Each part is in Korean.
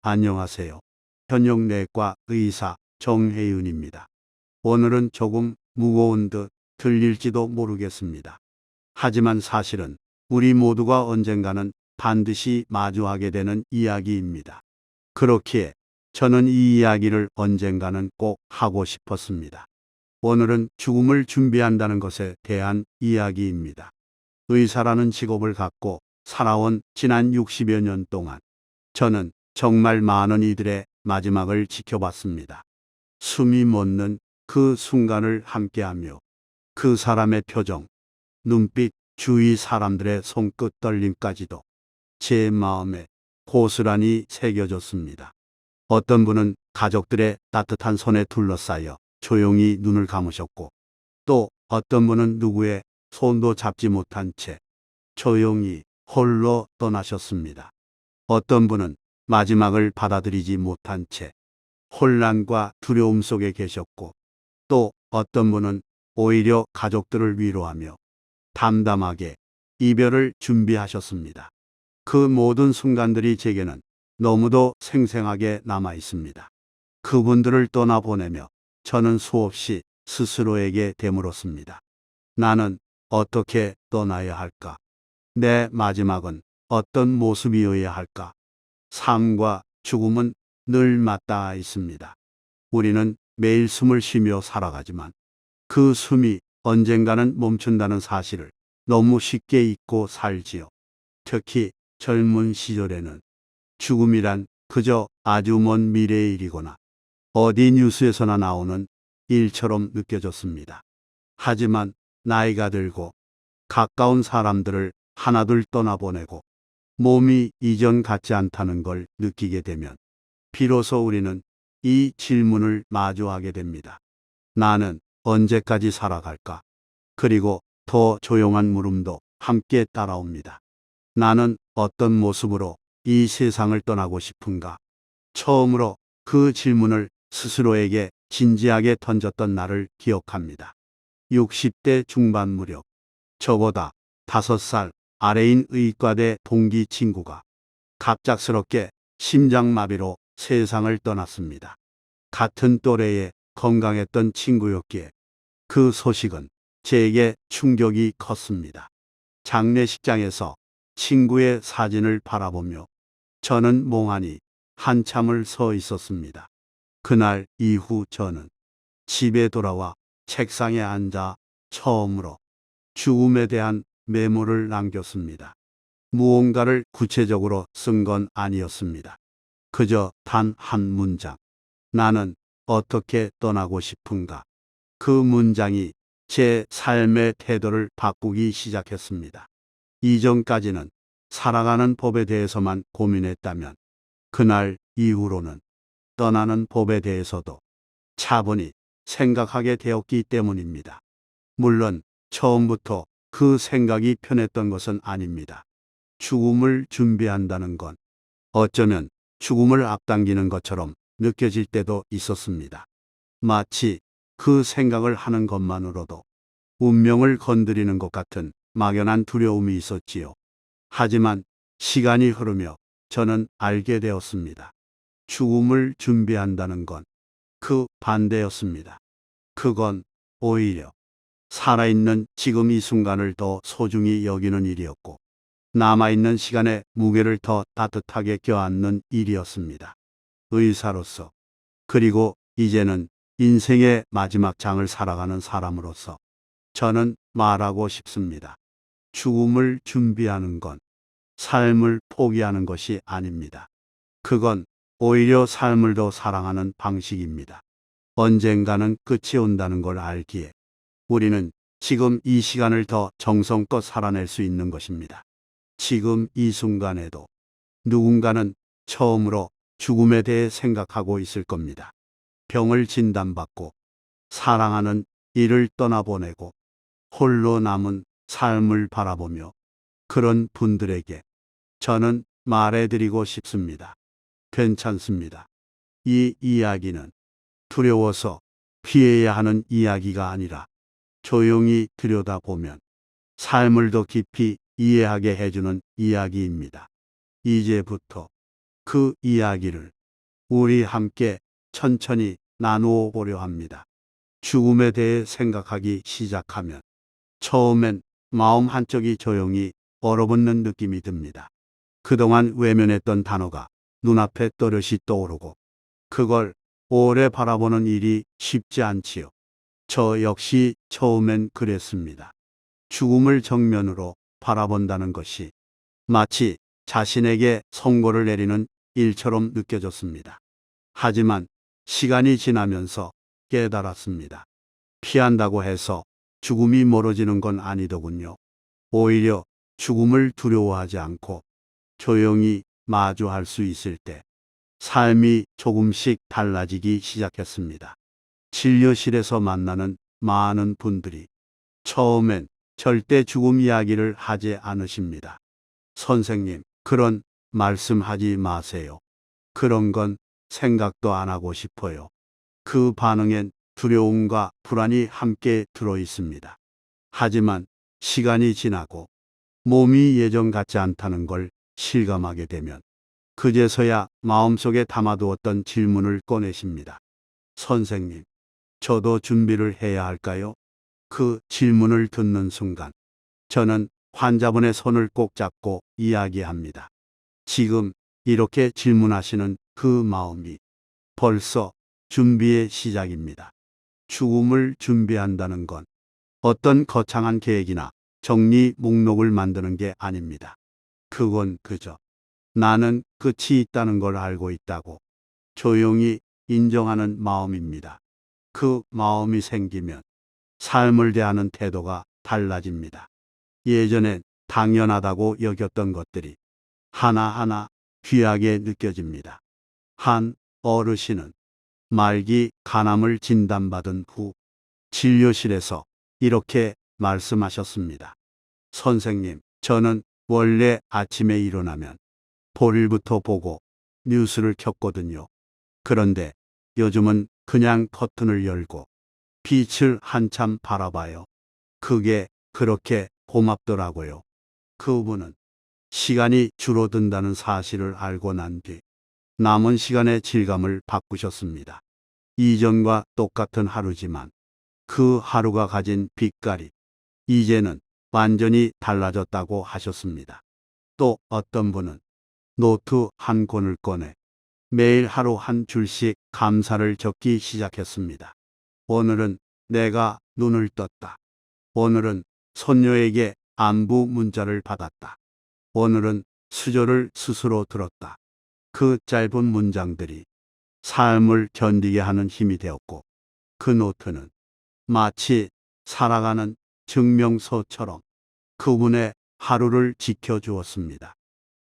안녕하세요. 현역내과 의사 정혜윤입니다. 오늘은 조금 무거운 듯 들릴지도 모르겠습니다. 하지만 사실은 우리 모두가 언젠가는 반드시 마주하게 되는 이야기입니다. 그렇기에 저는 이 이야기를 언젠가는 꼭 하고 싶었습니다. 오늘은 죽음을 준비한다는 것에 대한 이야기입니다. 의사라는 직업을 갖고 살아온 지난 60여 년 동안 저는 정말 많은 이들의 마지막을 지켜봤습니다. 숨이 멎는 그 순간을 함께하며 그 사람의 표정, 눈빛, 주위 사람들의 손끝 떨림까지도 제 마음에 고스란히 새겨졌습니다. 어떤 분은 가족들의 따뜻한 손에 둘러싸여 조용히 눈을 감으셨고, 또 어떤 분은 누구의 손도 잡지 못한 채 조용히 홀로 떠나셨습니다. 어떤 분은 마지막을 받아들이지 못한 채 혼란과 두려움 속에 계셨고, 또 어떤 분은 오히려 가족들을 위로하며 담담하게 이별을 준비하셨습니다. 그 모든 순간들이 제게는 너무도 생생하게 남아 있습니다. 그분들을 떠나보내며 저는 수없이 스스로에게 되물었습니다. 나는 어떻게 떠나야 할까? 내 마지막은 어떤 모습이어야 할까? 삶과 죽음은 늘 맞닿아 있습니다. 우리는 매일 숨을 쉬며 살아가지만 그 숨이 언젠가는 멈춘다는 사실을 너무 쉽게 잊고 살지요. 특히 젊은 시절에는 죽음이란 그저 아주 먼 미래의 일이거나 어디 뉴스에서나 나오는 일처럼 느껴졌습니다. 하지만 나이가 들고 가까운 사람들을 하나둘 떠나보내고 몸이 이전 같지 않다는 걸 느끼게 되면 비로소 우리는 이 질문을 마주하게 됩니다. 나는 언제까지 살아갈까? 그리고 더 조용한 물음도 함께 따라옵니다. 나는 어떤 모습으로 이 세상을 떠나고 싶은가? 처음으로 그 질문을 스스로에게 진지하게 던졌던 나를 기억합니다. 60대 중반 무렵, 저보다 5살 아래인 의과대 동기 친구가 갑작스럽게 심장마비로 세상을 떠났습니다. 같은 또래의 건강했던 친구였기에 그 소식은 제게 충격이 컸습니다. 장례식장에서 친구의 사진을 바라보며 저는 멍하니 한참을 서 있었습니다. 그날 이후 저는 집에 돌아와 책상에 앉아 처음으로 죽음에 대한 메모를 남겼습니다. 무언가를 구체적으로 쓴 건 아니었습니다. 그저 단 한 문장. 나는 어떻게 떠나고 싶은가? 그 문장이 제 삶의 태도를 바꾸기 시작했습니다. 이전까지는 살아가는 법에 대해서만 고민했다면 그날 이후로는 떠나는 법에 대해서도 차분히 생각하게 되었기 때문입니다. 물론 처음부터 그 생각이 편했던 것은 아닙니다. 죽음을 준비한다는 건 어쩌면 죽음을 앞당기는 것처럼 느껴질 때도 있었습니다. 마치 그 생각을 하는 것만으로도 운명을 건드리는 것 같은 막연한 두려움이 있었지요. 하지만 시간이 흐르며 저는 알게 되었습니다. 죽음을 준비한다는 건 그 반대였습니다. 그건 오히려 살아있는 지금 이 순간을 더 소중히 여기는 일이었고, 남아있는 시간의 무게를 더 따뜻하게 껴안는 일이었습니다. 의사로서, 그리고 이제는 인생의 마지막 장을 살아가는 사람으로서 저는 말하고 싶습니다. 죽음을 준비하는 건 삶을 포기하는 것이 아닙니다. 그건 오히려 삶을 더 사랑하는 방식입니다. 언젠가는 끝이 온다는 걸 알기에 우리는 지금 이 시간을 더 정성껏 살아낼 수 있는 것입니다. 지금 이 순간에도 누군가는 처음으로 죽음에 대해 생각하고 있을 겁니다. 병을 진단받고 사랑하는 이를 떠나보내고 홀로 남은 삶을 바라보며 그런 분들에게 저는 말해드리고 싶습니다. 괜찮습니다. 이 이야기는 두려워서 피해야 하는 이야기가 아니라 조용히 들여다보면 삶을 더 깊이 이해하게 해주는 이야기입니다. 이제부터 그 이야기를 우리 함께 천천히 나누어 보려 합니다. 죽음에 대해 생각하기 시작하면 처음엔 마음 한쪽이 조용히 얼어붙는 느낌이 듭니다. 그동안 외면했던 단어가 눈앞에 또렷이 떠오르고 그걸 오래 바라보는 일이 쉽지 않지요. 저 역시 처음엔 그랬습니다. 죽음을 정면으로 바라본다는 것이 마치 자신에게 선고를 내리는 일처럼 느껴졌습니다. 하지만 시간이 지나면서 깨달았습니다. 피한다고 해서 죽음이 멀어지는 건 아니더군요. 오히려 죽음을 두려워하지 않고 조용히 마주할 수 있을 때 삶이 조금씩 달라지기 시작했습니다. 진료실에서 만나는 많은 분들이 처음엔 절대 죽음 이야기를 하지 않으십니다. 선생님, 그런 말씀하지 마세요. 그런 건 생각도 안 하고 싶어요. 그 반응엔 두려움과 불안이 함께 들어 있습니다. 하지만 시간이 지나고 몸이 예전 같지 않다는 걸 실감하게 되면 그제서야 마음속에 담아두었던 질문을 꺼내십니다. 선생님, 저도 준비를 해야 할까요? 그 질문을 듣는 순간 저는 환자분의 손을 꼭 잡고 이야기합니다. 지금 이렇게 질문하시는 그 마음이 벌써 준비의 시작입니다. 죽음을 준비한다는 건 어떤 거창한 계획이나 정리 목록을 만드는 게 아닙니다. 그건 그저 나는 끝이 있다는 걸 알고 있다고 조용히 인정하는 마음입니다. 그 마음이 생기면 삶을 대하는 태도가 달라집니다. 예전엔 당연하다고 여겼던 것들이 하나하나 귀하게 느껴집니다. 한 어르신은 말기 간암을 진단받은 후 진료실에서 이렇게 말씀하셨습니다. 선생님, 저는 원래 아침에 일어나면 볼일부터 보고 뉴스를 켰거든요. 그런데 요즘은 그냥 커튼을 열고 빛을 한참 바라봐요. 그게 그렇게 고맙더라고요. 그분은 시간이 줄어든다는 사실을 알고 난 뒤 남은 시간의 질감을 바꾸셨습니다. 이전과 똑같은 하루지만 그 하루가 가진 빛깔이 이제는 완전히 달라졌다고 하셨습니다. 또 어떤 분은 노트 한 권을 꺼내 매일 하루 한 줄씩 감사를 적기 시작했습니다. 오늘은 내가 눈을 떴다. 오늘은 손녀에게 안부 문자를 받았다. 오늘은 수저를 스스로 들었다. 그 짧은 문장들이 삶을 견디게 하는 힘이 되었고 그 노트는 마치 살아가는 증명서처럼 그분의 하루를 지켜주었습니다.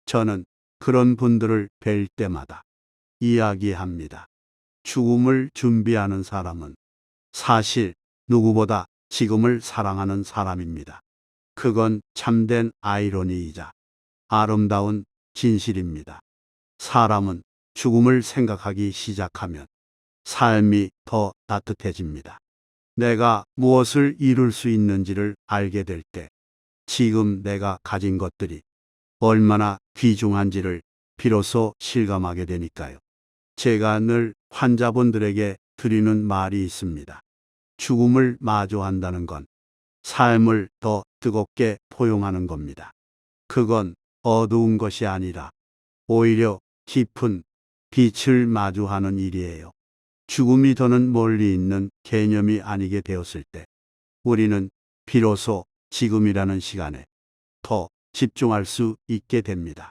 저는 그런 분들을 뵐 때마다 이야기합니다. 죽음을 준비하는 사람은 사실 누구보다 지금을 사랑하는 사람입니다. 그건 참된 아이러니이자 아름다운 진실입니다. 사람은 죽음을 생각하기 시작하면 삶이 더 따뜻해집니다. 내가 무엇을 이룰 수 있는지를 알게 될 때 지금 내가 가진 것들이 얼마나 귀중한지를 비로소 실감하게 되니까요. 제가 늘 환자분들에게 드리는 말이 있습니다. 죽음을 마주한다는 건 삶을 더 뜨겁게 포용하는 겁니다. 그건 어두운 것이 아니라 오히려 깊은 빛을 마주하는 일이에요. 죽음이 더는 멀리 있는 개념이 아니게 되었을 때 우리는 비로소 지금이라는 시간에 더 집중할 수 있게 됩니다.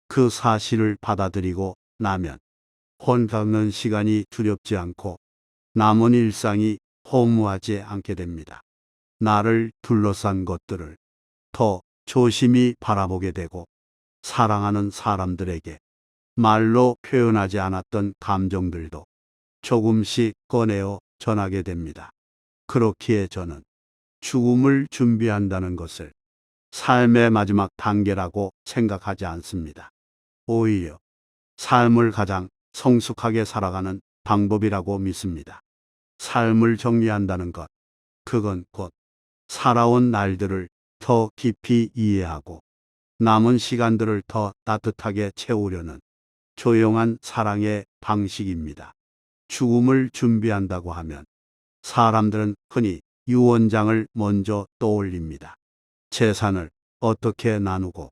그 사실을 받아들이고 나면 혼잡는 시간이 두렵지 않고 남은 일상이 허무하지 않게 됩니다. 나를 둘러싼 것들을 더 조심히 바라보게 되고 사랑하는 사람들에게 말로 표현하지 않았던 감정들도 조금씩 꺼내어 전하게 됩니다. 그렇기에 저는 죽음을 준비한다는 것을 삶의 마지막 단계라고 생각하지 않습니다. 오히려 삶을 가장 성숙하게 살아가는 방법이라고 믿습니다. 삶을 정리한다는 것, 그건 곧 살아온 날들을 더 깊이 이해하고 남은 시간들을 더 따뜻하게 채우려는 조용한 사랑의 방식입니다. 죽음을 준비한다고 하면 사람들은 흔히 유언장을 먼저 떠올립니다. 재산을 어떻게 나누고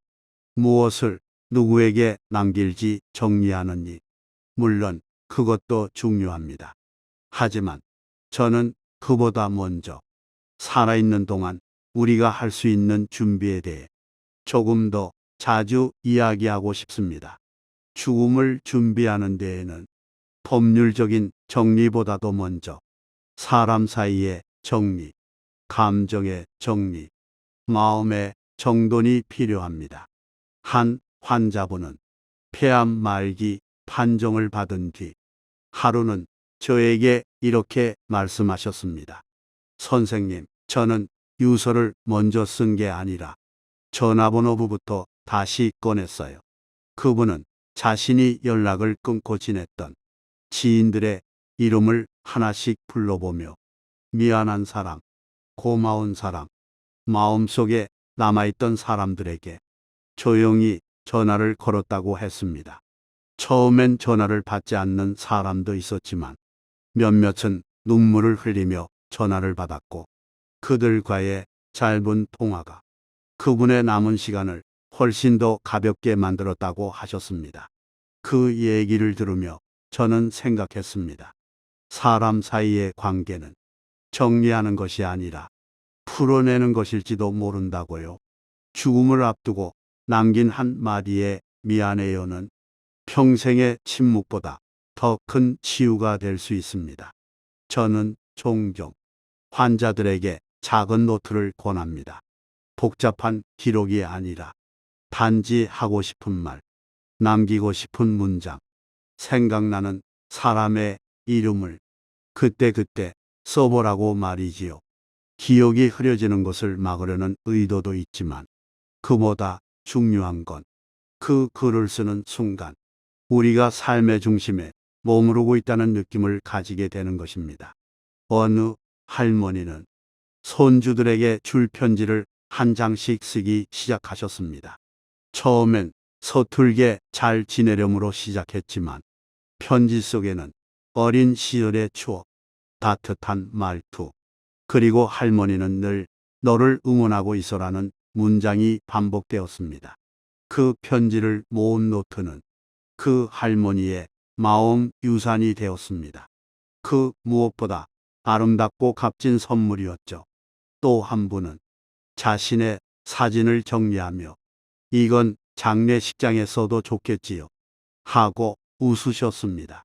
무엇을 누구에게 남길지 정리하는 일. 물론 그것도 중요합니다. 하지만 저는 그보다 먼저 살아있는 동안 우리가 할 수 있는 준비에 대해 조금 더 자주 이야기하고 싶습니다. 죽음을 준비하는 데에는 법률적인 정리보다도 먼저 사람 사이의 정리, 감정의 정리, 마음의 정돈이 필요합니다. 한 환자분은 폐암 말기 판정을 받은 뒤 하루는 저에게 이렇게 말씀하셨습니다. 선생님, 저는 유서를 먼저 쓴 게 아니라 전화번호부터 다시 꺼냈어요. 그분은 자신이 연락을 끊고 지냈던 지인들의 이름을 하나씩 불러보며 미안한 사람, 고마운 사람, 마음속에 남아있던 사람들에게 조용히 전화를 걸었다고 했습니다. 처음엔 전화를 받지 않는 사람도 있었지만 몇몇은 눈물을 흘리며 전화를 받았고 그들과의 짧은 통화가 그분의 남은 시간을 훨씬 더 가볍게 만들었다고 하셨습니다. 그 얘기를 들으며 저는 생각했습니다. 사람 사이의 관계는 정리하는 것이 아니라 풀어내는 것일지도 모른다고요. 죽음을 앞두고 남긴 한 마디의 미안해요는 평생의 침묵보다 더 큰 치유가 될 수 있습니다. 저는 종종 환자들에게 작은 노트를 권합니다. 복잡한 기록이 아니라 단지 하고 싶은 말, 남기고 싶은 문장, 생각나는 사람의 이름을 그때그때 써보라고 말이지요. 기억이 흐려지는 것을 막으려는 의도도 있지만 그보다 중요한 건 그 글을 쓰는 순간 우리가 삶의 중심에 머무르고 있다는 느낌을 가지게 되는 것입니다. 어느 할머니는 손주들에게 줄 편지를 한 장씩 쓰기 시작하셨습니다. 처음엔 서툴게 잘 지내렴으로 시작했지만 편지 속에는 어린 시절의 추억, 따뜻한 말투, 그리고 할머니는 늘 너를 응원하고 있어라는 문장이 반복되었습니다. 그 편지를 모은 노트는 그 할머니의 마음 유산이 되었습니다. 그 무엇보다 아름답고 값진 선물이었죠. 또 한 분은 자신의 사진을 정리하며 이건 장례식장에 써도 좋겠지요 하고 웃으셨습니다.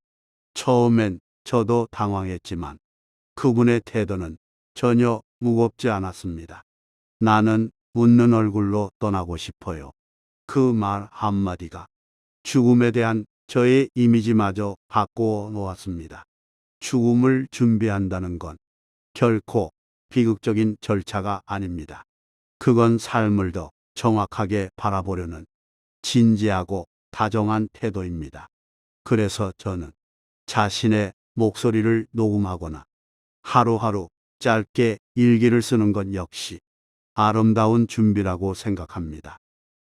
처음엔 저도 당황했지만 그분의 태도는 전혀 무겁지 않았습니다. 나는 웃는 얼굴로 떠나고 싶어요. 그 말 한마디가 죽음에 대한 저의 이미지마저 바꾸어 놓았습니다. 죽음을 준비한다는 건 결코 비극적인 절차가 아닙니다. 그건 삶을 더 정확하게 바라보려는 진지하고 다정한 태도입니다. 그래서 저는 자신의 목소리를 녹음하거나 하루하루 짧게 일기를 쓰는 것 역시 아름다운 준비라고 생각합니다.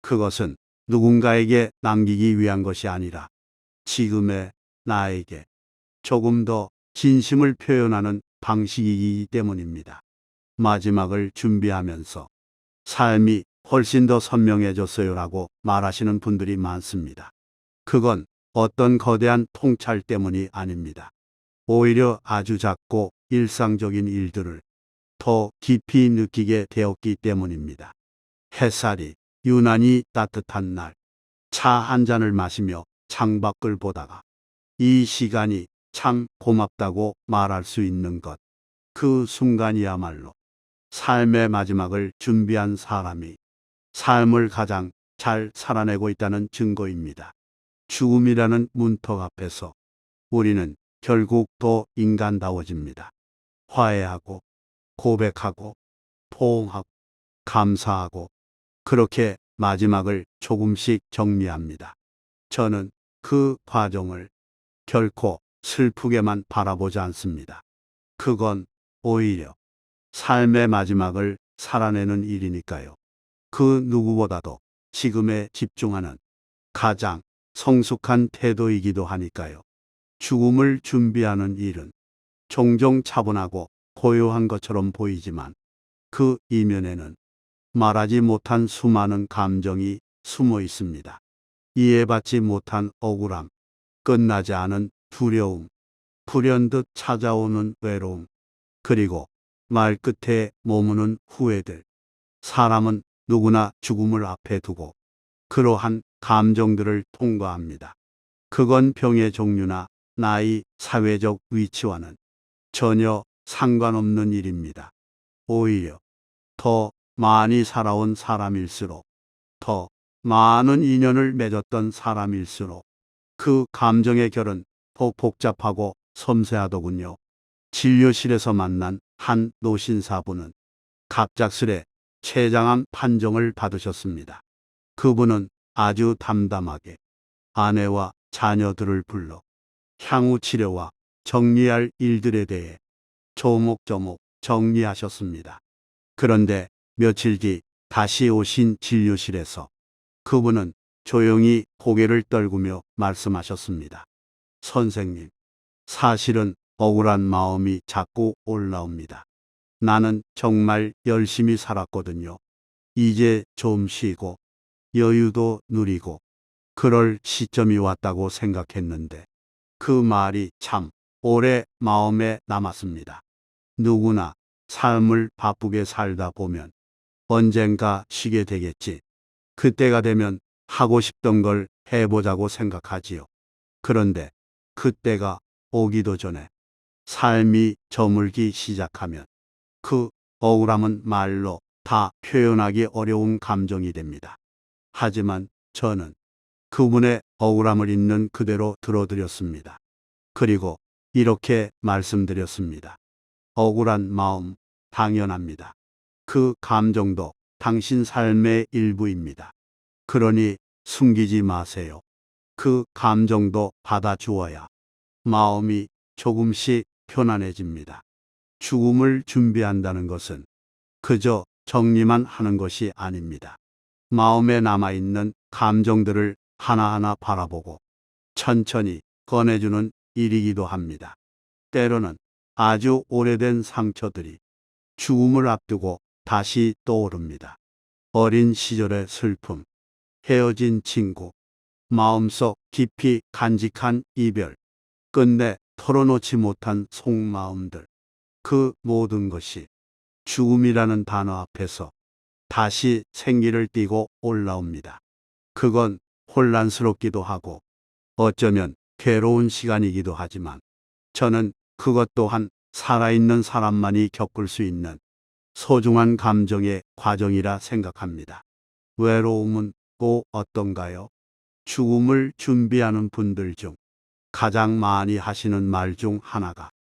그것은 누군가에게 남기기 위한 것이 아니라 지금의 나에게 조금 더 진심을 표현하는 방식이기 때문입니다. 마지막을 준비하면서 삶이 훨씬 더 선명해졌어요라고 말하시는 분들이 많습니다. 그건 어떤 거대한 통찰 때문이 아닙니다. 오히려 아주 작고 일상적인 일들을 더 깊이 느끼게 되었기 때문입니다. 햇살이 유난히 따뜻한 날, 차 한 잔을 마시며 창밖을 보다가 이 시간이 참 고맙다고 말할 수 있는 것. 그 순간이야말로 삶의 마지막을 준비한 사람이 삶을 가장 잘 살아내고 있다는 증거입니다. 죽음이라는 문턱 앞에서 우리는 결국 더 인간다워집니다. 화해하고, 고백하고, 포옹하고, 감사하고, 그렇게 마지막을 조금씩 정리합니다. 저는 그 과정을 결코 슬프게만 바라보지 않습니다. 그건 오히려 삶의 마지막을 살아내는 일이니까요. 그 누구보다도 지금에 집중하는 가장 성숙한 태도이기도 하니까요. 죽음을 준비하는 일은 종종 차분하고 고요한 것처럼 보이지만 그 이면에는 말하지 못한 수많은 감정이 숨어 있습니다. 이해받지 못한 억울함, 끝나지 않은 두려움, 불현듯 찾아오는 외로움, 그리고 말끝에 머무는 후회들. 사람은 누구나 죽음을 앞에 두고 그러한 감정들을 통과합니다. 그건 병의 종류나 나이, 사회적 위치와는 전혀 상관없는 일입니다. 오히려 더 많이 살아온 사람일수록, 더 많은 인연을 맺었던 사람일수록 그 감정의 결은 더 복잡하고 섬세하더군요. 진료실에서 만난 한 노신사분은 갑작스레 췌장암 판정을 받으셨습니다. 그분은 아주 담담하게 아내와 자녀들을 불러 향후 치료와 정리할 일들에 대해 조목조목 정리하셨습니다. 그런데 며칠 뒤 다시 오신 진료실에서 그분은 조용히 고개를 떨구며 말씀하셨습니다. 선생님, 사실은 억울한 마음이 자꾸 올라옵니다. 나는 정말 열심히 살았거든요. 이제 좀 쉬고 여유도 누리고 그럴 시점이 왔다고 생각했는데 그 말이 참 오래 마음에 남았습니다. 누구나 삶을 바쁘게 살다 보면 언젠가 쉬게 되겠지. 그때가 되면 하고 싶던 걸 해보자고 생각하지요. 그런데 그때가 오기도 전에 삶이 저물기 시작하면 그 억울함은 말로 다 표현하기 어려운 감정이 됩니다. 하지만 저는 그분의 억울함을 있는 그대로 들어드렸습니다. 그리고 이렇게 말씀드렸습니다. 억울한 마음 당연합니다. 그 감정도 당신 삶의 일부입니다. 그러니 숨기지 마세요. 그 감정도 받아주어야 마음이 조금씩 편안해집니다. 죽음을 준비한다는 것은 그저 정리만 하는 것이 아닙니다. 마음에 남아있는 감정들을 하나하나 바라보고 천천히 꺼내주는 일이기도 합니다. 때로는 아주 오래된 상처들이 죽음을 앞두고 다시 떠오릅니다. 어린 시절의 슬픔, 헤어진 친구, 마음속 깊이 간직한 이별, 끝내 털어놓지 못한 속마음들. 그 모든 것이 죽음이라는 단어 앞에서 다시 생기를 띠고 올라옵니다. 그건 혼란스럽기도 하고 어쩌면 괴로운 시간이기도 하지만 저는 그것 또한 살아있는 사람만이 겪을 수 있는 소중한 감정의 과정이라 생각합니다. 외로움은 또 어떤가요? 죽음을 준비하는 분들 중 가장 많이 하시는 말 중 하나가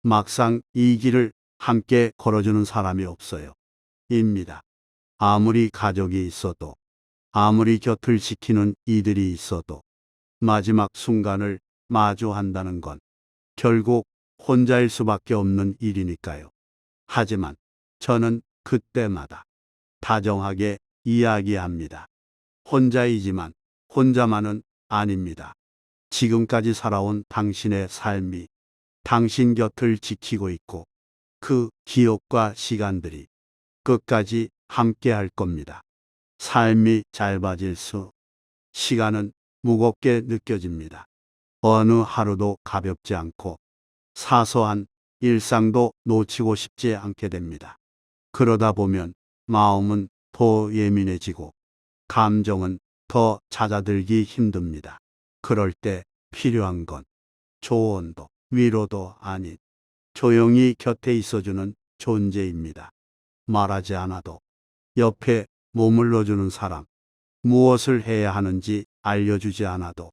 막상 이 길을 함께 걸어주는 사람이 없어요. 입니다. 아무리 가족이 있어도, 아무리 곁을 지키는 이들이 있어도 마지막 순간을 마주한다는 건 결국 혼자일 수밖에 없는 일이니까요. 하지만 저는 그때마다 다정하게 이야기합니다. 혼자이지만 혼자만은 아닙니다. 지금까지 살아온 당신의 삶이 당신 곁을 지키고 있고 그 기억과 시간들이 끝까지 함께 할 겁니다. 삶이 짧아질수록 시간은 무겁게 느껴집니다. 어느 하루도 가볍지 않고 사소한 일상도 놓치고 싶지 않게 됩니다. 그러다 보면 마음은 더 예민해지고 감정은 더 잦아들기 힘듭니다. 그럴 때 필요한 건 조언도 위로도 아닌 조용히 곁에 있어주는 존재입니다. 말하지 않아도 옆에 머물러주는 사람, 무엇을 해야 하는지 알려주지 않아도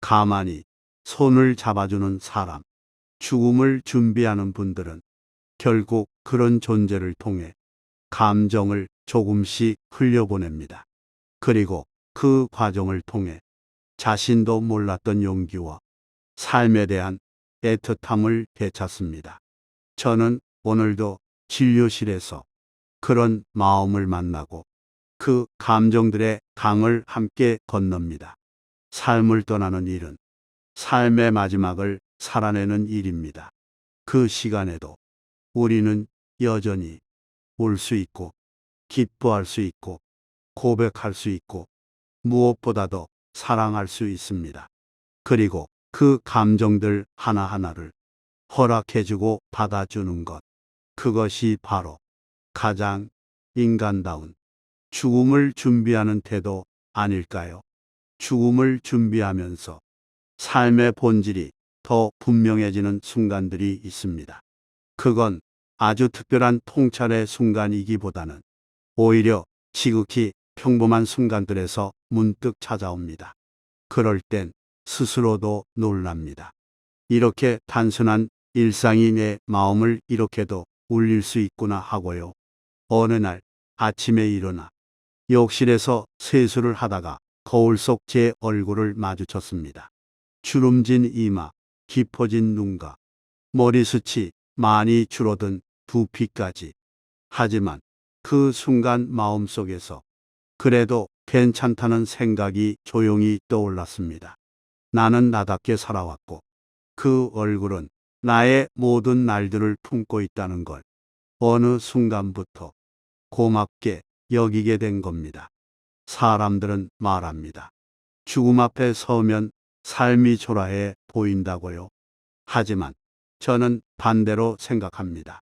가만히 손을 잡아주는 사람. 죽음을 준비하는 분들은 결국 그런 존재를 통해 감정을 조금씩 흘려보냅니다. 그리고 그 과정을 통해 자신도 몰랐던 용기와 삶에 대한 애틋함을 되찾습니다. 저는 오늘도 진료실에서 그런 마음을 만나고 그 감정들의 강을 함께 건넙니다. 삶을 떠나는 일은 삶의 마지막을 살아내는 일입니다. 그 시간에도 우리는 여전히 울 수 있고, 기뻐할 수 있고, 고백할 수 있고, 무엇보다도 사랑할 수 있습니다. 그리고 그 감정들 하나하나를 허락해주고 받아주는 것. 그것이 바로 가장 인간다운 죽음을 준비하는 태도 아닐까요? 죽음을 준비하면서 삶의 본질이 더 분명해지는 순간들이 있습니다. 그건 아주 특별한 통찰의 순간이기보다는 오히려 지극히 평범한 순간들에서 문득 찾아옵니다. 그럴 땐 스스로도 놀랍니다. 이렇게 단순한 일상이 내 마음을 이렇게도 울릴 수 있구나 하고요. 어느 날 아침에 일어나 욕실에서 세수를 하다가 거울 속 제 얼굴을 마주쳤습니다. 주름진 이마, 깊어진 눈가, 머리숱이 많이 줄어든 두피까지. 하지만 그 순간 마음속에서 그래도 괜찮다는 생각이 조용히 떠올랐습니다. 나는 나답게 살아왔고 그 얼굴은 나의 모든 날들을 품고 있다는 걸 어느 순간부터 고맙게 여기게 된 겁니다. 사람들은 말합니다. 죽음 앞에 서면 삶이 초라해 보인다고요. 하지만 저는 반대로 생각합니다.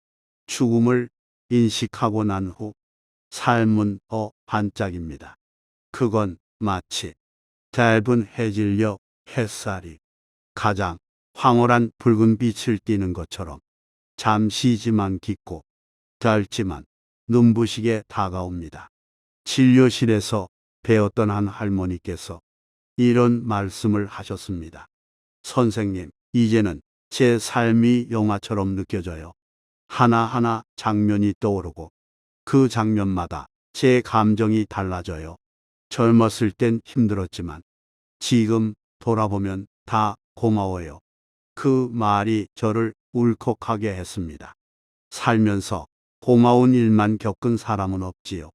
죽음을 인식하고 난 후 삶은 더 반짝입니다. 그건 마치 짧은 해질녘 햇살이 가장 황홀한 붉은 빛을 띠는 것처럼 잠시지만 깊고 짧지만 눈부시게 다가옵니다. 진료실에서 배웠던 한 할머니께서 이런 말씀을 하셨습니다. 선생님, 이제는 제 삶이 영화처럼 느껴져요. 하나하나 장면이 떠오르고 그 장면마다 제 감정이 달라져요. 젊었을 땐 힘들었지만 지금 돌아보면 다 고마워요. 그 말이 저를 울컥하게 했습니다. 살면서 고마운 일만 겪은 사람은 없지요.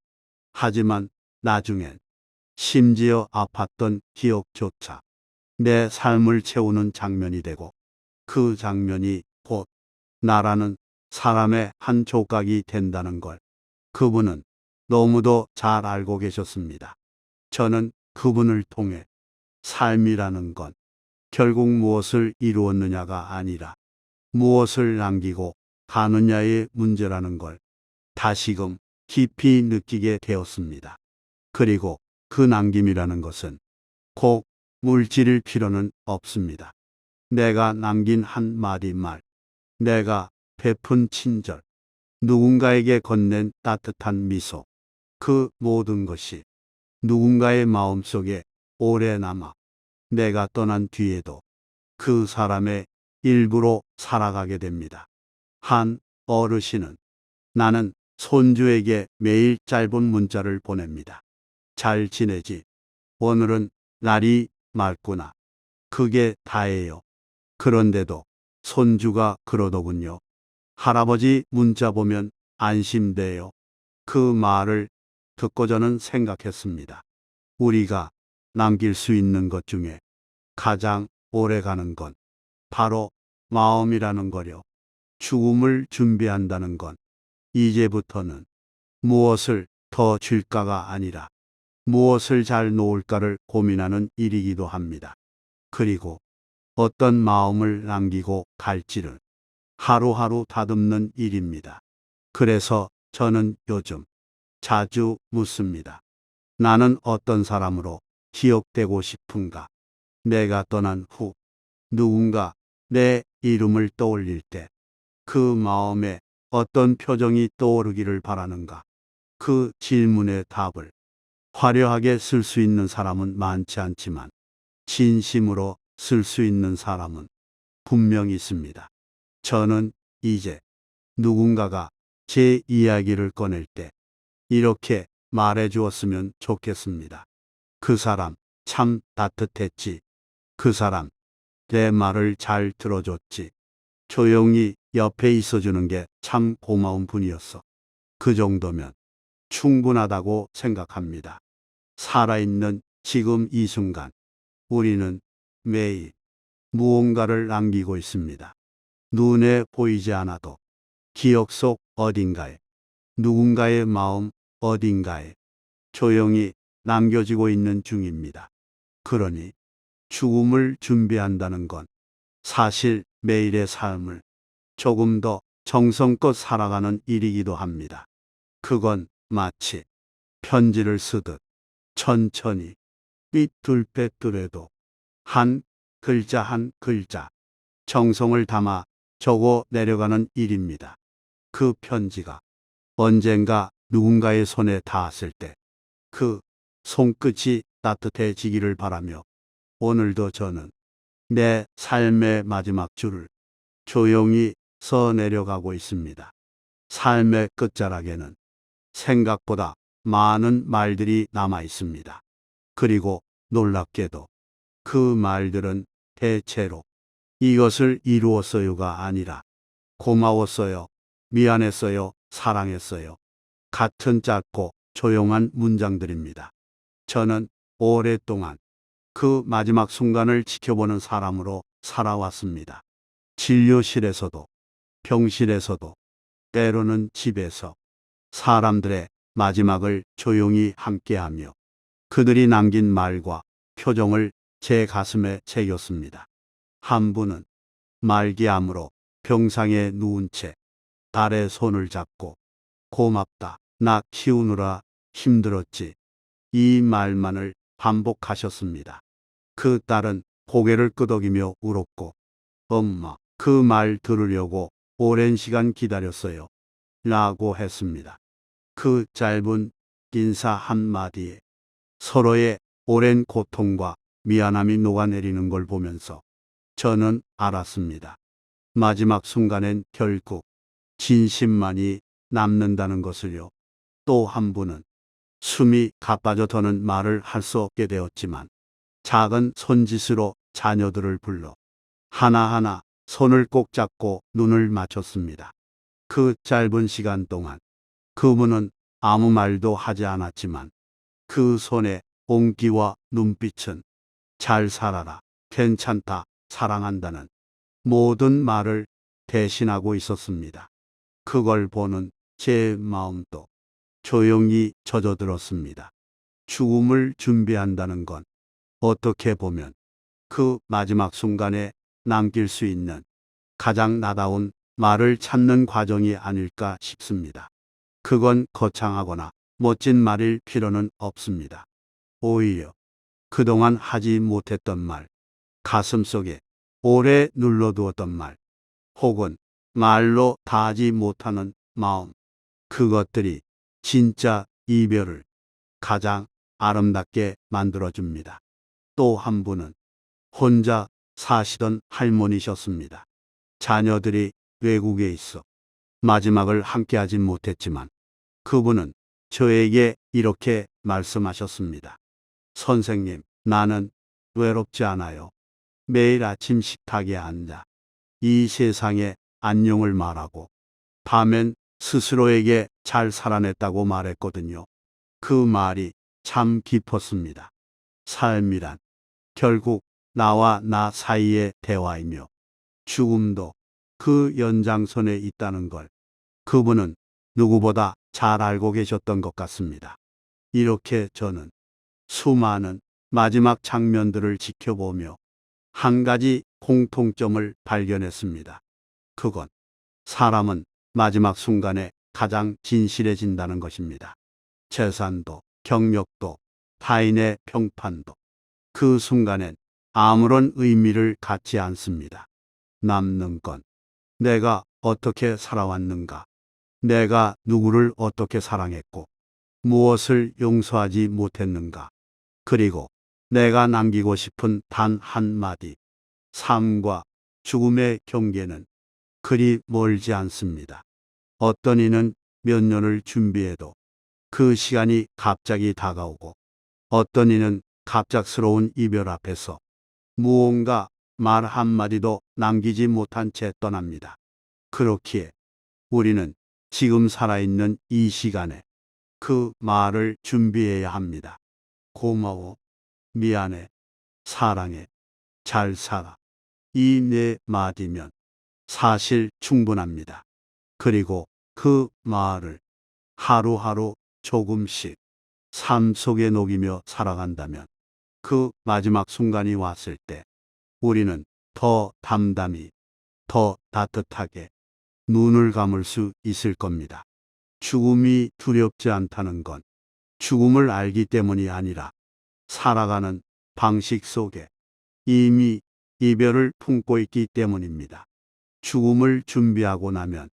하지만 나중엔 심지어 아팠던 기억조차 내 삶을 채우는 장면이 되고 그 장면이 곧 나라는 사람의 한 조각이 된다는 걸 그분은 너무도 잘 알고 계셨습니다. 저는 그분을 통해 삶이라는 건 결국 무엇을 이루었느냐가 아니라 무엇을 남기고 가느냐의 문제라는 걸 다시금 깊이 느끼게 되었습니다. 그리고 그 남김이라는 것은 꼭 물질일 필요는 없습니다. 내가 남긴 한마디 말, 내가 베푼 친절, 누군가에게 건넨 따뜻한 미소, 그 모든 것이 누군가의 마음속에 오래 남아 내가 떠난 뒤에도 그 사람의 일부로 살아가게 됩니다. 한 어르신은 나는 손주에게 매일 짧은 문자를 보냅니다. 잘 지내지? 오늘은 날이 맑구나. 그게 다예요. 그런데도 손주가 그러더군요. 할아버지 문자 보면 안심돼요. 그 말을 듣고 저는 생각했습니다. 우리가 남길 수 있는 것 중에 가장 오래 가는 건 바로 마음이라는 거요. 죽음을 준비한다는 건 이제부터는 무엇을 더 줄까가 아니라 무엇을 잘 놓을까를 고민하는 일이기도 합니다. 그리고 어떤 마음을 남기고 갈지를 하루하루 다듬는 일입니다. 그래서 저는 요즘 자주 묻습니다. 나는 어떤 사람으로 기억되고 싶은가? 내가 떠난 후 누군가 내 이름을 떠올릴 때 그 마음에 어떤 표정이 떠오르기를 바라는가? 그 질문의 답을 화려하게 쓸 수 있는 사람은 많지 않지만 진심으로 쓸 수 있는 사람은 분명히 있습니다. 저는 이제 누군가가 제 이야기를 꺼낼 때 이렇게 말해 주었으면 좋겠습니다. 그 사람 참 따뜻했지. 그 사람 내 말을 잘 들어줬지. 조용히 옆에 있어주는 게 참 고마운 분이었어. 그 정도면 충분하다고 생각합니다. 살아있는 지금 이 순간 우리는 매일 무언가를 남기고 있습니다. 눈에 보이지 않아도 기억 속 어딘가에, 누군가의 마음 어딘가에 조용히 남겨지고 있는 중입니다. 그러니 죽음을 준비한다는 건 사실 매일의 삶을 조금 더 정성껏 살아가는 일이기도 합니다. 그건 마치 편지를 쓰듯 천천히 삐뚤빼뚤해도 한 글자 한 글자 정성을 담아 적어 내려가는 일입니다. 그 편지가 언젠가 누군가의 손에 닿았을 때 그 손끝이 따뜻해지기를 바라며 오늘도 저는 내 삶의 마지막 줄을 조용히 써 내려가고 있습니다. 삶의 끝자락에는 생각보다 많은 말들이 남아 있습니다. 그리고 놀랍게도 그 말들은 대체로 이것을 이루었어요가 아니라 고마웠어요, 미안했어요, 사랑했어요. 같은 짧고 조용한 문장들입니다. 저는 오랫동안 그 마지막 순간을 지켜보는 사람으로 살아왔습니다. 진료실에서도, 병실에서도, 때로는 집에서 사람들의 마지막을 조용히 함께하며 그들이 남긴 말과 표정을 제 가슴에 새겼습니다. 한 분은 말기암으로 병상에 누운 채 딸의 손을 잡고 고맙다, 나 키우느라 힘들었지. 이 말만을 반복하셨습니다. 그 딸은 고개를 끄덕이며 울었고, 엄마, 그 말 들으려고 오랜 시간 기다렸어요. 라고 했습니다. 그 짧은 인사 한마디에 서로의 오랜 고통과 미안함이 녹아내리는 걸 보면서 저는 알았습니다. 마지막 순간엔 결국 진심만이 남는다는 것을요. 또 한 분은 숨이 가빠져 더는 말을 할 수 없게 되었지만 작은 손짓으로 자녀들을 불러 하나하나 손을 꼭 잡고 눈을 맞췄습니다. 그 짧은 시간 동안 그분은 아무 말도 하지 않았지만 그 손의 온기와 눈빛은 잘 살아라, 괜찮다, 사랑한다는 모든 말을 대신하고 있었습니다. 그걸 보는 제 마음도 조용히 젖어들었습니다. 죽음을 준비한다는 건 어떻게 보면 그 마지막 순간에 남길 수 있는 가장 나다운 말을 찾는 과정이 아닐까 싶습니다. 그건 거창하거나 멋진 말일 필요는 없습니다. 오히려 그동안 하지 못했던 말, 가슴속에 오래 눌러두었던 말, 혹은 말로 다하지 못하는 마음, 그것들이 진짜 이별을 가장 아름답게 만들어줍니다. 또 한 분은 혼자 사시던 할머니셨습니다. 자녀들이 외국에 있어 마지막을 함께하진 못했지만 그분은 저에게 이렇게 말씀하셨습니다. 선생님, 나는 외롭지 않아요. 매일 아침 식탁에 앉아 이 세상에 안녕을 말하고 밤엔 스스로에게 잘 살아냈다고 말했거든요. 그 말이 참 깊었습니다. 삶이란 결국 나와 나 사이의 대화이며 죽음도 그 연장선에 있다는 걸 그분은 누구보다 잘 알고 계셨던 것 같습니다. 이렇게 저는 수많은 마지막 장면들을 지켜보며 한 가지 공통점을 발견했습니다. 그건 사람은 마지막 순간에 가장 진실해진다는 것입니다. 재산도, 경력도, 타인의 평판도 그 순간엔 아무런 의미를 갖지 않습니다. 남는 건 내가 어떻게 살아왔는가, 내가 누구를 어떻게 사랑했고, 무엇을 용서하지 못했는가, 그리고 내가 남기고 싶은 단 한마디, 삶과 죽음의 경계는 그리 멀지 않습니다. 어떤 이는 몇 년을 준비해도 그 시간이 갑자기 다가오고 어떤 이는 갑작스러운 이별 앞에서 무언가 말 한마디도 남기지 못한 채 떠납니다. 그렇기에 우리는 지금 살아있는 이 시간에 그 말을 준비해야 합니다. 고마워, 미안해, 사랑해, 잘 살아. 이 네 마디면 사실 충분합니다. 그리고 그 말을 하루하루 조금씩 삶 속에 녹이며 살아간다면 그 마지막 순간이 왔을 때 우리는 더 담담히, 더 따뜻하게 눈을 감을 수 있을 겁니다. 죽음이 두렵지 않다는 건 죽음을 알기 때문이 아니라 살아가는 방식 속에 이미 이별을 품고 있기 때문입니다. 죽음을 준비하고 나면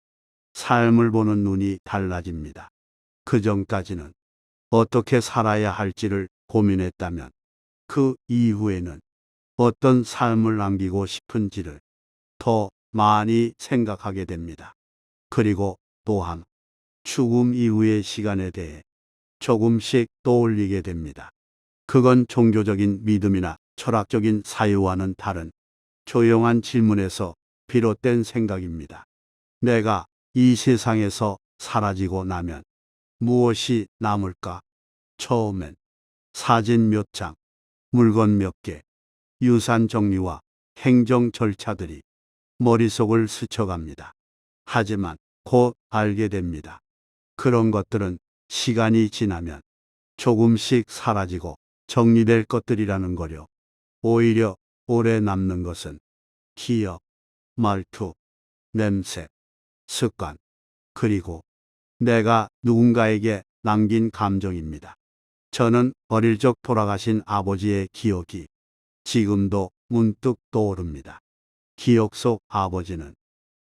삶을 보는 눈이 달라집니다. 그 전까지는 어떻게 살아야 할지를 고민했다면 그 이후에는 어떤 삶을 남기고 싶은지를 더 많이 생각하게 됩니다. 그리고 또한 죽음 이후의 시간에 대해 조금씩 떠올리게 됩니다. 그건 종교적인 믿음이나 철학적인 사유와는 다른 조용한 질문에서 비롯된 생각입니다. 내가 이 세상에서 사라지고 나면 무엇이 남을까? 처음엔 사진 몇 장, 물건 몇 개, 유산 정리와 행정 절차들이 머릿속을 스쳐갑니다. 하지만 곧 알게 됩니다. 그런 것들은 시간이 지나면 조금씩 사라지고 정리될 것들이라는 거요. 오히려 오래 남는 것은 기억, 말투, 냄새, 습관, 그리고 내가 누군가에게 남긴 감정입니다. 저는 어릴 적 돌아가신 아버지의 기억이 지금도 문득 떠오릅니다. 기억 속 아버지는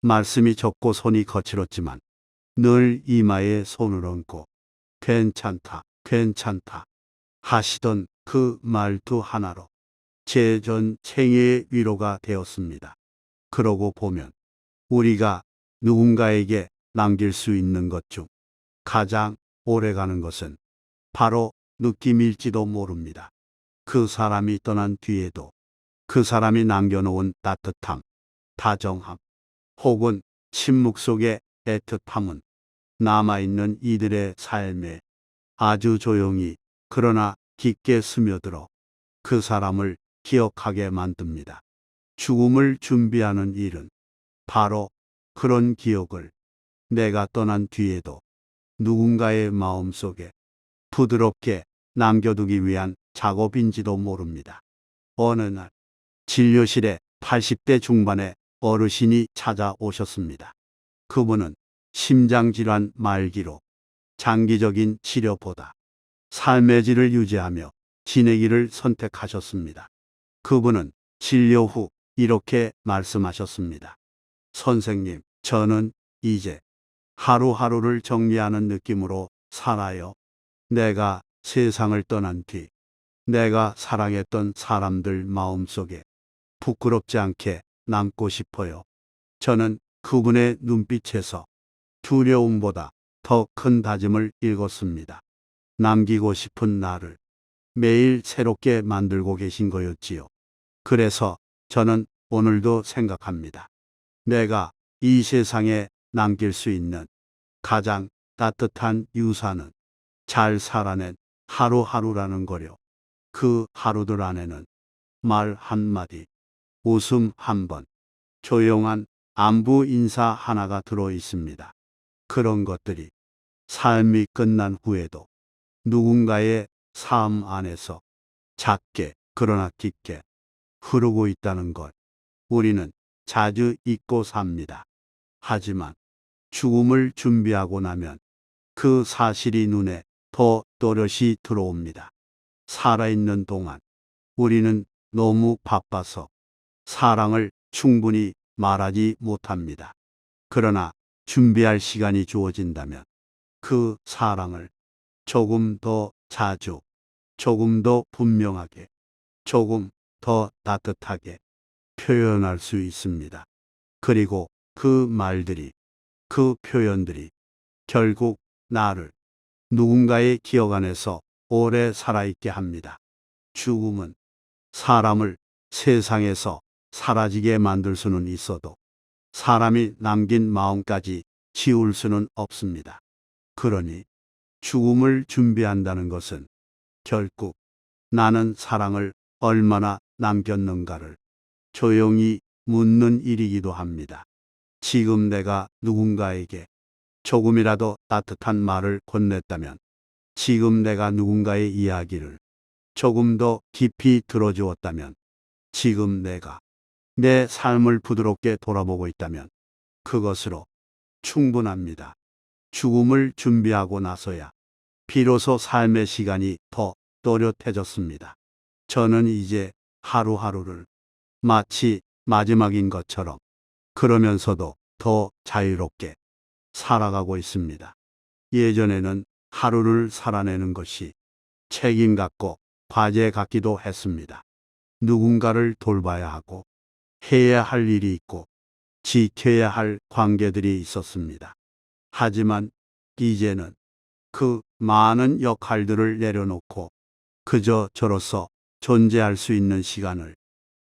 말씀이 적고 손이 거칠었지만 늘 이마에 손을 얹고 괜찮다, 괜찮다 하시던 그 말투 하나로 제 전 생애의 위로가 되었습니다. 그러고 보면 우리가 누군가에게 남길 수 있는 것 중 가장 오래가는 것은 바로 느낌일지도 모릅니다. 그 사람이 떠난 뒤에도 그 사람이 남겨놓은 따뜻함, 다정함, 혹은 침묵 속의 애틋함은 남아있는 이들의 삶에 아주 조용히 그러나 깊게 스며들어 그 사람을 기억하게 만듭니다. 죽음을 준비하는 일은 바로 그런 기억을 내가 떠난 뒤에도 누군가의 마음속에 부드럽게 남겨두기 위한 작업인지도 모릅니다. 어느 날 진료실에 80대 중반의 어르신이 찾아오셨습니다. 그분은 심장질환 말기로 장기적인 치료보다 삶의 질을 유지하며 지내기를 선택하셨습니다. 그분은 진료 후 이렇게 말씀하셨습니다. 선생님, 저는 이제 하루하루를 정리하는 느낌으로 살아요. 내가 세상을 떠난 뒤 내가 사랑했던 사람들 마음속에 부끄럽지 않게 남고 싶어요. 저는 그분의 눈빛에서 두려움보다 더 큰 다짐을 읽었습니다. 남기고 싶은 나를 매일 새롭게 만들고 계신 거였지요. 그래서 저는 오늘도 생각합니다. 내가 이 세상에 남길 수 있는 가장 따뜻한 유산은 잘 살아낸 하루하루라는 거요. 그 하루들 안에는 말 한마디, 웃음 한 번, 조용한 안부 인사 하나가 들어 있습니다. 그런 것들이 삶이 끝난 후에도 누군가의 삶 안에서 작게 그러나 깊게 흐르고 있다는 것, 우리는 자주 잊고 삽니다. 하지만 죽음을 준비하고 나면 그 사실이 눈에 더 또렷이 들어옵니다. 살아있는 동안 우리는 너무 바빠서 사랑을 충분히 말하지 못합니다. 그러나 준비할 시간이 주어진다면 그 사랑을 조금 더 자주, 조금 더 분명하게, 조금 더 따뜻하게 표현할 수 있습니다. 그리고 그 말들이, 그 표현들이 결국 나를 누군가의 기억 안에서 오래 살아있게 합니다. 죽음은 사람을 세상에서 사라지게 만들 수는 있어도 사람이 남긴 마음까지 지울 수는 없습니다. 그러니 죽음을 준비한다는 것은 결국 나는 사랑을 얼마나 남겼는가를 조용히 묻는 일이기도 합니다. 지금 내가 누군가에게 조금이라도 따뜻한 말을 건넸다면, 지금 내가 누군가의 이야기를 조금 더 깊이 들어주었다면, 지금 내가 내 삶을 부드럽게 돌아보고 있다면 그것으로 충분합니다. 죽음을 준비하고 나서야 비로소 삶의 시간이 더 또렷해졌습니다. 저는 이제 하루하루를 마치 마지막인 것처럼, 그러면서도 더 자유롭게 살아가고 있습니다. 예전에는 하루를 살아내는 것이 책임 같고 과제 같기도 했습니다. 누군가를 돌봐야 하고 해야 할 일이 있고 지켜야 할 관계들이 있었습니다. 하지만 이제는 그 많은 역할들을 내려놓고 그저 저로서 존재할 수 있는 시간을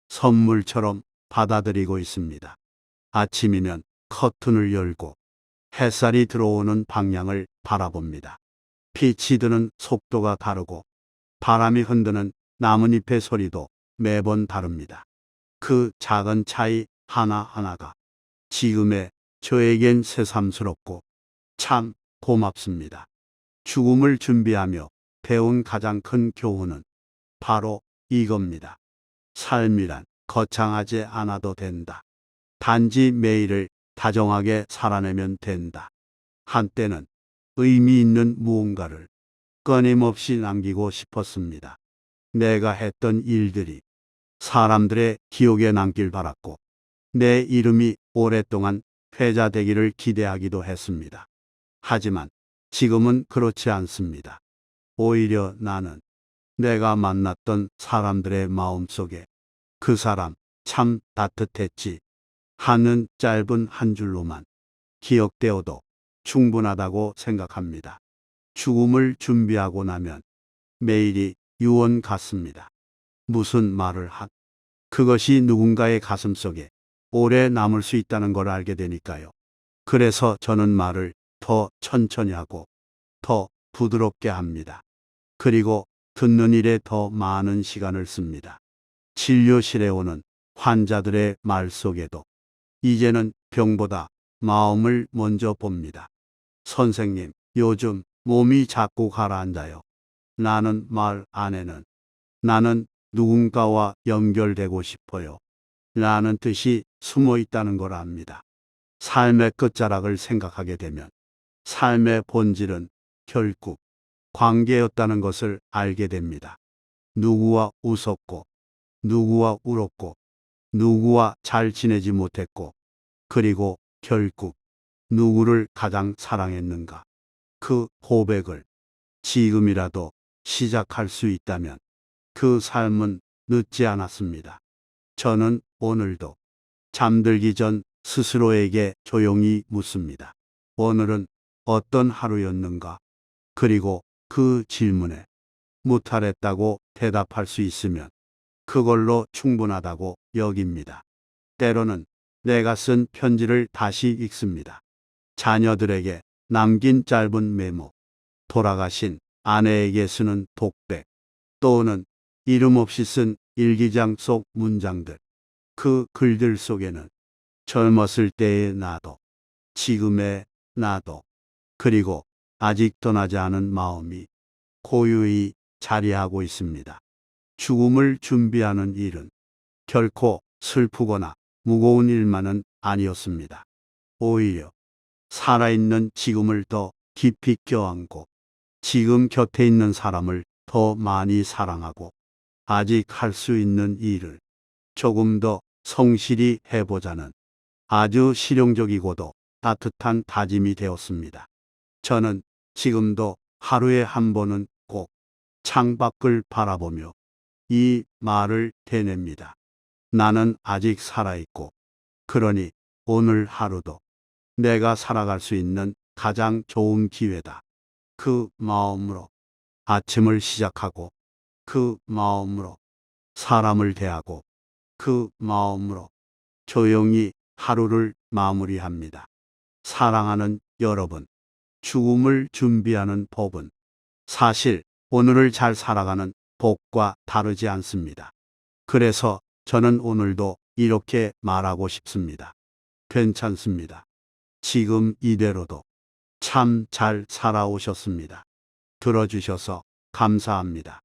선물처럼 받아들이고 있습니다. 아침이면 커튼을 열고 햇살이 들어오는 방향을 바라봅니다. 빛이 드는 속도가 다르고 바람이 흔드는 나뭇잎의 소리도 매번 다릅니다. 그 작은 차이 하나하나가 지금의 저에겐 새삼스럽고 참 고맙습니다. 죽음을 준비하며 배운 가장 큰 교훈은 바로 이겁니다. 삶이란 거창하지 않아도 된다. 단지 매일을 다정하게 살아내면 된다. 한때는 의미 있는 무언가를 끊임없이 남기고 싶었습니다. 내가 했던 일들이 사람들의 기억에 남길 바랐고, 내 이름이 오랫동안 회자되기를 기대하기도 했습니다. 하지만 지금은 그렇지 않습니다. 오히려 나는 내가 만났던 사람들의 마음속에 그 사람 참 따뜻했지 하는 짧은 한 줄로만 기억되어도 충분하다고 생각합니다. 죽음을 준비하고 나면 매일이 유언 같습니다. 무슨 말을 그것이 누군가의 가슴 속에 오래 남을 수 있다는 걸 알게 되니까요. 그래서 저는 말을 더 천천히 하고 더 부드럽게 합니다. 그리고 듣는 일에 더 많은 시간을 씁니다. 진료실에 오는 환자들의 말 속에도 이제는 병보다 마음을 먼저 봅니다. 선생님, 요즘 몸이 자꾸 가라앉아요. 나는 말 안 해는. 나는 누군가와 연결되고 싶어요. 라는 뜻이 숨어 있다는 걸 압니다. 삶의 끝자락을 생각하게 되면 삶의 본질은 결국 관계였다는 것을 알게 됩니다. 누구와 웃었고, 누구와 울었고, 누구와 잘 지내지 못했고, 그리고 결국 누구를 가장 사랑했는가. 그 고백을 지금이라도 시작할 수 있다면 그 삶은 늦지 않았습니다. 저는 오늘도 잠들기 전 스스로에게 조용히 묻습니다. 오늘은 어떤 하루였는가? 그리고 그 질문에 무탈했다고 대답할 수 있으면 그걸로 충분하다고 여깁니다. 때로는 내가 쓴 편지를 다시 읽습니다. 자녀들에게 남긴 짧은 메모, 돌아가신 아내에게 쓰는 독백, 또는 이름 없이 쓴 일기장 속 문장들. 그 글들 속에는 젊었을 때의 나도, 지금의 나도, 그리고 아직 떠나지 않은 마음이 고유히 자리하고 있습니다. 죽음을 준비하는 일은 결코 슬프거나 무거운 일만은 아니었습니다. 오히려 살아있는 지금을 더 깊이 껴안고 지금 곁에 있는 사람을 더 많이 사랑하고 아직 할 수 있는 일을 조금 더 성실히 해보자는 아주 실용적이고도 따뜻한 다짐이 되었습니다. 저는 지금도 하루에 한 번은 꼭 창밖을 바라보며 이 말을 되냅니다. 나는 아직 살아있고, 그러니 오늘 하루도 내가 살아갈 수 있는 가장 좋은 기회다. 그 마음으로 아침을 시작하고, 그 마음으로 사람을 대하고, 그 마음으로 조용히 하루를 마무리합니다. 사랑하는 여러분, 죽음을 준비하는 법은 사실 오늘을 잘 살아가는 복과 다르지 않습니다. 그래서 저는 오늘도 이렇게 말하고 싶습니다. 괜찮습니다. 지금 이대로도 참 잘 살아오셨습니다. 들어주셔서 감사합니다.